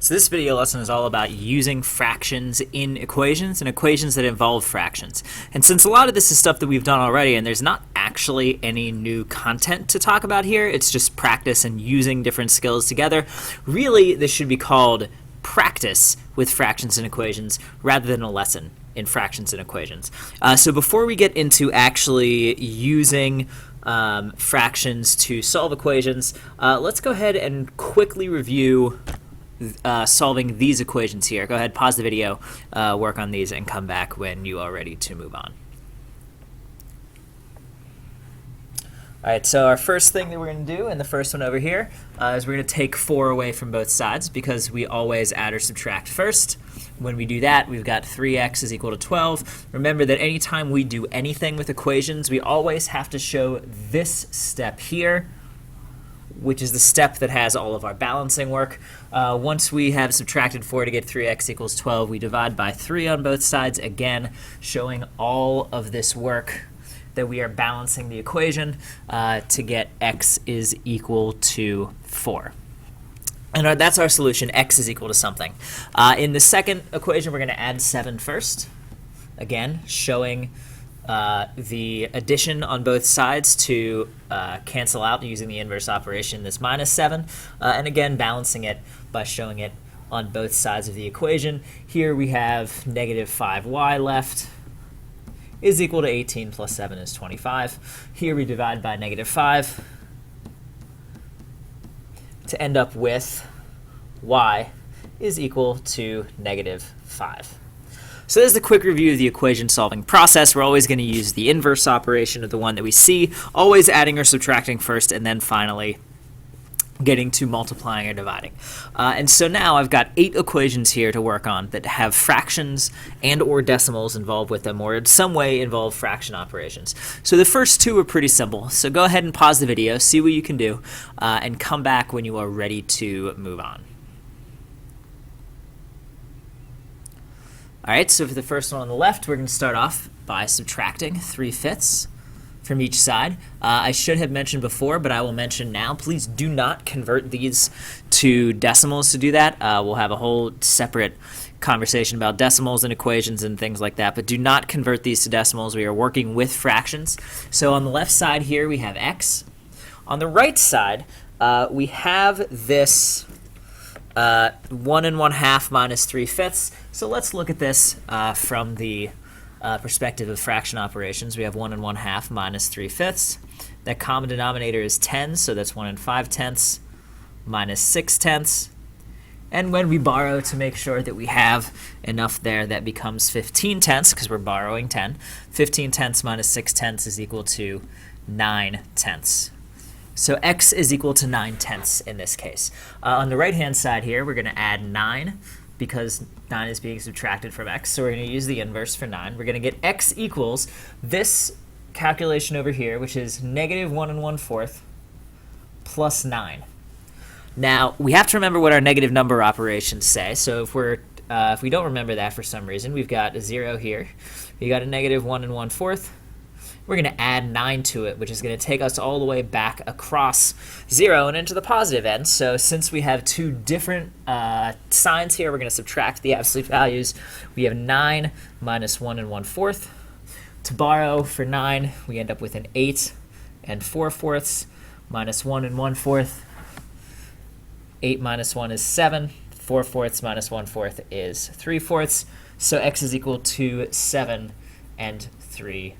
So this video lesson is all about using fractions in equations and equations that involve fractions. And since a lot of this is stuff that we've done already and there's not actually any new content to talk about here, it's just practice and using different skills together, really this should be called practice with fractions and equations rather than a lesson in fractions and equations. So before we get into actually using fractions to solve equations, let's go ahead and quickly review solving these equations here. Go ahead, pause the video, work on these, and come back when you are ready to move on. All right, so our first thing that we're going to do, and the first one over here, is we're going to take 4 away from both sides because we always add or subtract first. When we do that, we've got 3x is equal to 12. Remember that anytime we do anything with equations, we always have to show this step here, which is the step that has all of our balancing work. Once we have subtracted 4 to get 3x equals 12, we divide by 3 on both sides, again showing all of this work that we are balancing the equation to get x is equal to 4. And that's our solution, x is equal to something. In the second equation, we're going to add 7 first, again showing the addition on both sides to cancel out using the inverse operation, this minus 7, and again balancing it by showing it on both sides of the equation. Here we have negative 5y left is equal to 18 plus 7 is 25. Here we divide by negative 5 to end up with y is equal to negative 5. So there's the quick review of the equation solving process. We're always going to use the inverse operation of the one that we see, always adding or subtracting first, and then finally getting to multiplying or dividing. And so now I've got 8 equations here to work on that have fractions and or decimals involved with them, or in some way involve fraction operations. So the first 2 are pretty simple. So go ahead and pause the video, see what you can do, and come back when you are ready to move on. All right, so for the first one on the left, we're going to start off by subtracting 3/5 from each side. I should have mentioned before, but I will mention now, please do not convert these to decimals to do that. We'll have a whole separate conversation about decimals and equations and things like that, but do not convert these to decimals. We are working with fractions. So on the left side here, we have x. On the right side, we have this 1 1/2 minus 3/5. So let's look at this from the perspective of fraction operations. We have 1 1/2 minus 3/5. That common denominator is 10, so that's 1 5/10 minus 6/10. And when we borrow to make sure that we have enough there, that becomes 15/10 because we're borrowing 10. 15/10 minus 6/10 is equal to 9/10. So x is equal to 9/10 in this case. On the right-hand side here, we're going to add 9 because 9 is being subtracted from x. So we're going to use the inverse for 9. We're going to get x equals this calculation over here, which is negative 1 1/4 plus 9. Now, we have to remember what our negative number operations say. So if we don't remember that for some reason, we've got a 0 here. We got a negative 1 1/4. We're going to add 9 to it, which is going to take us all the way back across 0 and into the positive end. So since we have 2 different signs here, we're going to subtract the absolute values. We have 9 minus 1 1/4. To borrow for 9, we end up with an 8 4/4 minus 1 1/4. 8 minus 1 is 7. 4/4 minus 1/4 is 3/4. So x is equal to 7 3/4.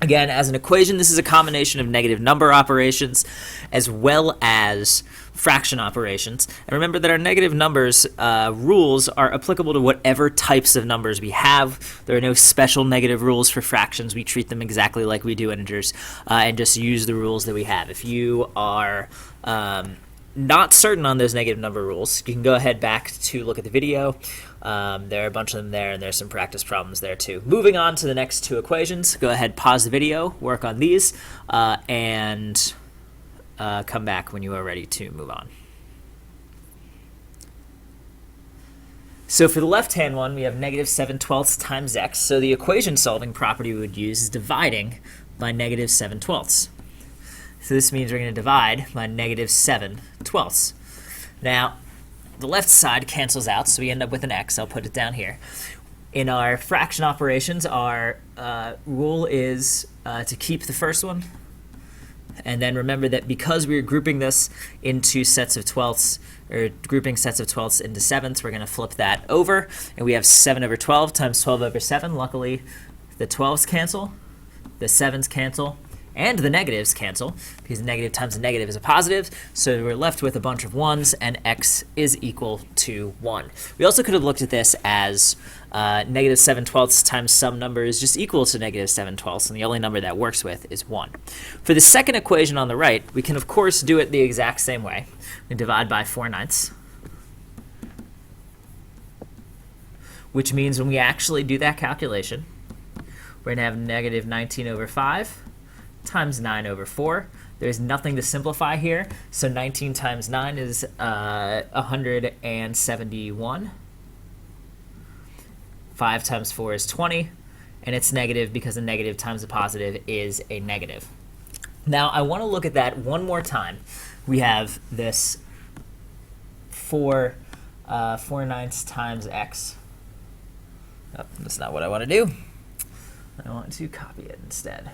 Again, as an equation, this is a combination of negative number operations as well as fraction operations. And remember that our negative numbers rules are applicable to whatever types of numbers we have. There are no special negative rules for fractions. We treat them exactly like we do integers and just use the rules that we have. If you are not certain on those negative number rules, you can go ahead back to look at the video. There are a bunch of them there, and there's some practice problems there too. Moving on to the next 2 equations, go ahead, pause the video, work on these, and come back when you are ready to move on. So for the left-hand one, we have negative 7/12 times x. So the equation solving property we would use is dividing by negative 7/12. So this means we're going to divide by negative 7/12. Now, the left side cancels out, so we end up with an x. I'll put it down here. In our fraction operations, our rule is to keep the first one. And then remember that because we're grouping this into sets of twelfths, or grouping sets of twelfths into sevenths, we're going to flip that over. And we have 7 over 12 times 12 over 7. Luckily, the 12s cancel, the 7s cancel, and the negatives cancel, because negative times a negative is a positive. So we're left with a bunch of 1s, and x is equal to 1. We also could have looked at this as negative 7/12 times some number is just equal to negative 7/12, and the only number that works with is 1. For the second equation on the right, we can, of course, do it the exact same way. We divide by 4/9, which means when we actually do that calculation, we're going to have negative 19 over 5 times 9 over 4. There's nothing to simplify here, so 19 times 9 is 171. 5 times 4 is 20, and it's negative because a negative times a positive is a negative. Now, I want to look at that one more time. We have this 4/9 times x. Oh, that's not what I want to do. I want to copy it instead.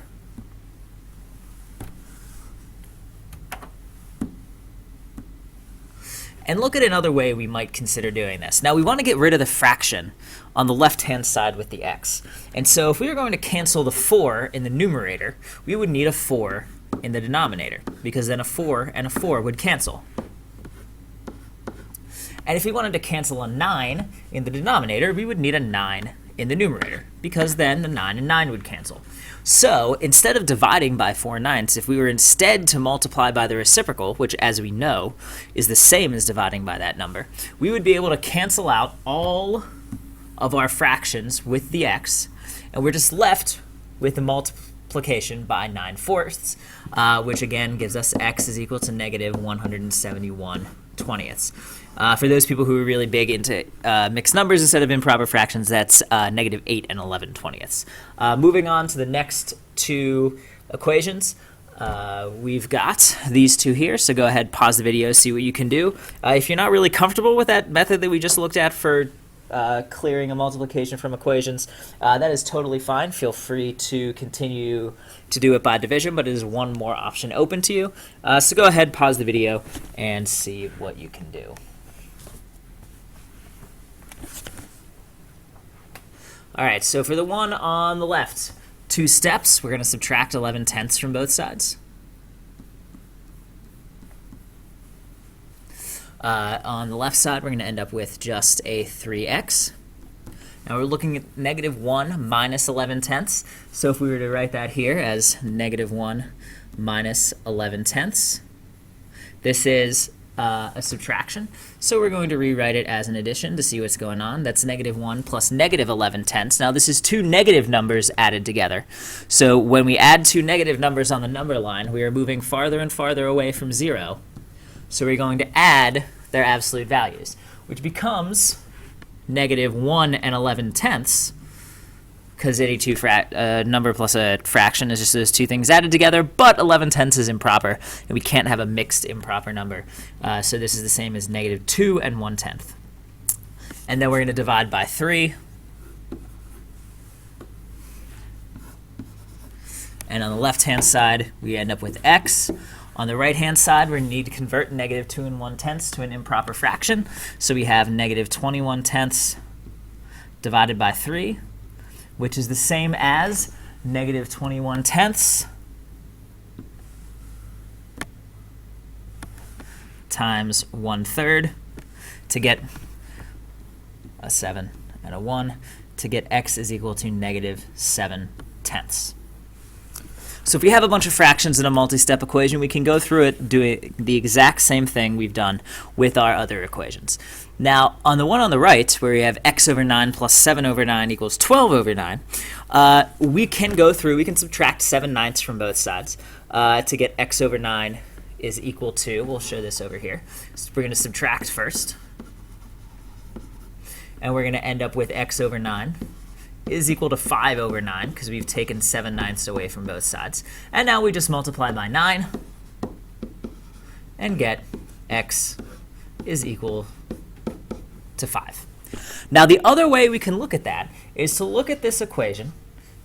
And look at another way we might consider doing this. Now, we want to get rid of the fraction on the left-hand side with the x. And so if we were going to cancel the 4 in the numerator, we would need a 4 in the denominator, because then a 4 and a 4 would cancel. And if we wanted to cancel a 9 in the denominator, we would need a 9 in the numerator, because then the 9 and 9 would cancel. So instead of dividing by 4/9, if we were instead to multiply by the reciprocal, which as we know is the same as dividing by that number, we would be able to cancel out all of our fractions with the x, and we're just left with the multiplication by 9/4, which again gives us x is equal to negative 171/20. For those people who are really big into mixed numbers instead of improper fractions, that's negative 8 and 11/20. Moving on to the next two equations, we've got these two here, so go ahead, pause the video, see what you can do. If you're not really comfortable with that method that we just looked at for clearing a multiplication from equations, that is totally fine. Feel free to continue to do it by division, but it is one more option open to you. So go ahead, pause the video, and see what you can do. All right, so for the one on the left, 2 steps. We're going to subtract 11/10 from both sides. On the left side, we're going to end up with just a 3x. Now we're looking at negative 1 minus 11/10. So if we were to write that here as negative 1 minus 11/10, this is a subtraction. So we're going to rewrite it as an addition to see what's going on. That's negative 1 plus negative 11/10. Now this is 2 negative numbers added together. So when we add 2 negative numbers on the number line, we are moving farther and farther away from 0. So we're going to add their absolute values, which becomes negative 1 and 11/10, because any number plus a fraction is just those 2 things added together, but 11/10 is improper, and we can't have a mixed improper number. So this is the same as negative 2 and 1/10. And then we're going to divide by 3. And on the left-hand side, we end up with x. On the right-hand side, we need to convert negative 2 and 1/10 to an improper fraction. So we have negative 21/10 divided by 3, which is the same as negative 21/10 times 1/3 to get a 7 and a 1 to get x is equal to negative 7/10. So if we have a bunch of fractions in a multi-step equation, we can go through it doing the exact same thing we've done with our other equations. Now, on the one on the right, where we have x over 9 plus 7 over 9 equals 12 over 9, we can go through, we can subtract 7/9 from both sides to get x over 9 is equal to, we'll show this over here. So we're going to subtract first, and we're going to end up with x over 9 is equal to 5 over 9, because we've taken 7/9 away from both sides. And now we just multiply by 9 and get x is equal to 5. Now the other way we can look at that is to look at this equation,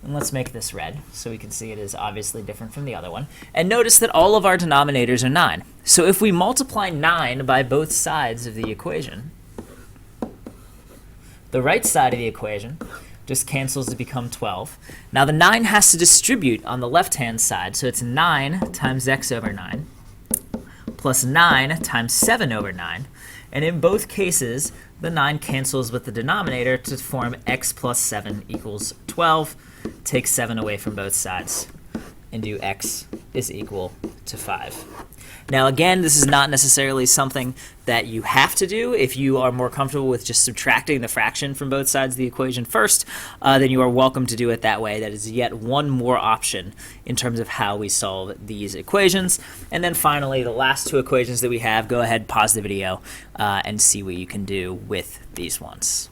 and let's make this red so we can see it is obviously different from the other one, and notice that all of our denominators are 9. So if we multiply 9 by both sides of the equation, the right side of the equation just cancels to become 12. Now the 9 has to distribute on the left-hand side, so it's 9 times x over 9 plus 9 times 7 over 9. And in both cases, the 9 cancels with the denominator to form x plus 7 equals 12. Take 7 away from both sides and do x is equal to 5. Now again, this is not necessarily something that you have to do. If you are more comfortable with just subtracting the fraction from both sides of the equation first, then you are welcome to do it that way. That is yet one more option in terms of how we solve these equations. And then finally, the last two equations that we have, go ahead, pause the video, and see what you can do with these ones.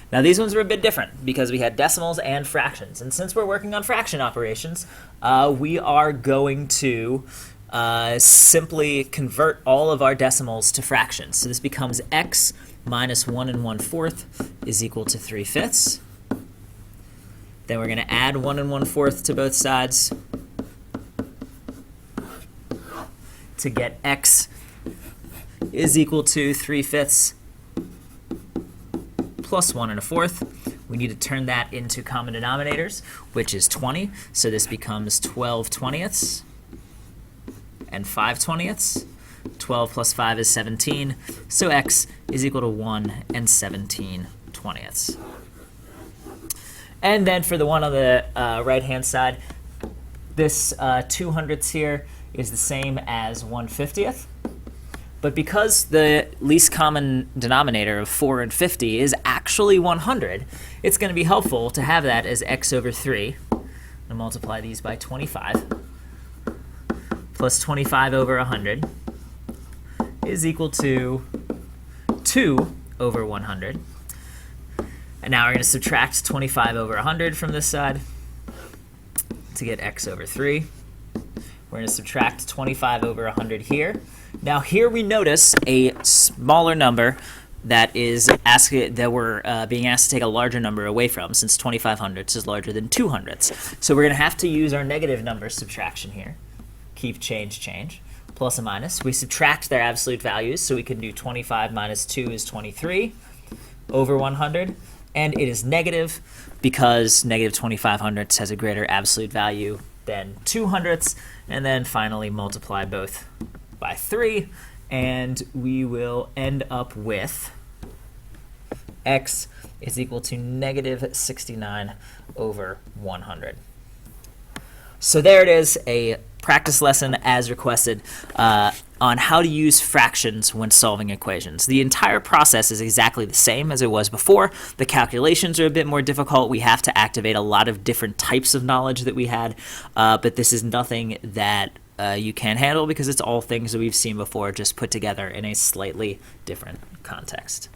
Now these ones were a bit different because we had decimals and fractions. And since we're working on fraction operations, we are going to simply convert all of our decimals to fractions. So this becomes x minus 1 1/4 is equal to 3/5. Then we're going to add 1 1/4 to both sides to get x is equal to 3/5 plus 1 1/4. We need to turn that into common denominators, which is 20. So this becomes 12 20ths and 5 20ths. 12 plus 5 is 17. So x is equal to 1 17 20ths. And then for the one on the right-hand side, this 200ths here is the same as 1/50th. But because the least common denominator of 4 and 50 is actually 100, it's going to be helpful to have that as x over 3. I'm going to multiply these by 25. Plus 25 over 100 is equal to 2 over 100. And now we're going to subtract 25 over 100 from this side to get x over 3. We're going to subtract 25 over 100 here. Now here we notice a smaller number that is we're being asked to take a larger number away from, since 2500ths is larger than 200ths. So we're going to have to use our negative number subtraction here. Keep change, plus and minus. We subtract their absolute values, so we can do 25 minus 2 is 23 over 100. And it is negative because negative 2500ths has a greater absolute value than 200ths. And then finally multiply both by 3, and we will end up with x is equal to negative 69 over 100. So there it is, a practice lesson as requested on how to use fractions when solving equations. The entire process is exactly the same as it was before. The calculations are a bit more difficult. We have to activate a lot of different types of knowledge that we had, but this is nothing that you can't handle because it's all things that we've seen before, just put together in a slightly different context.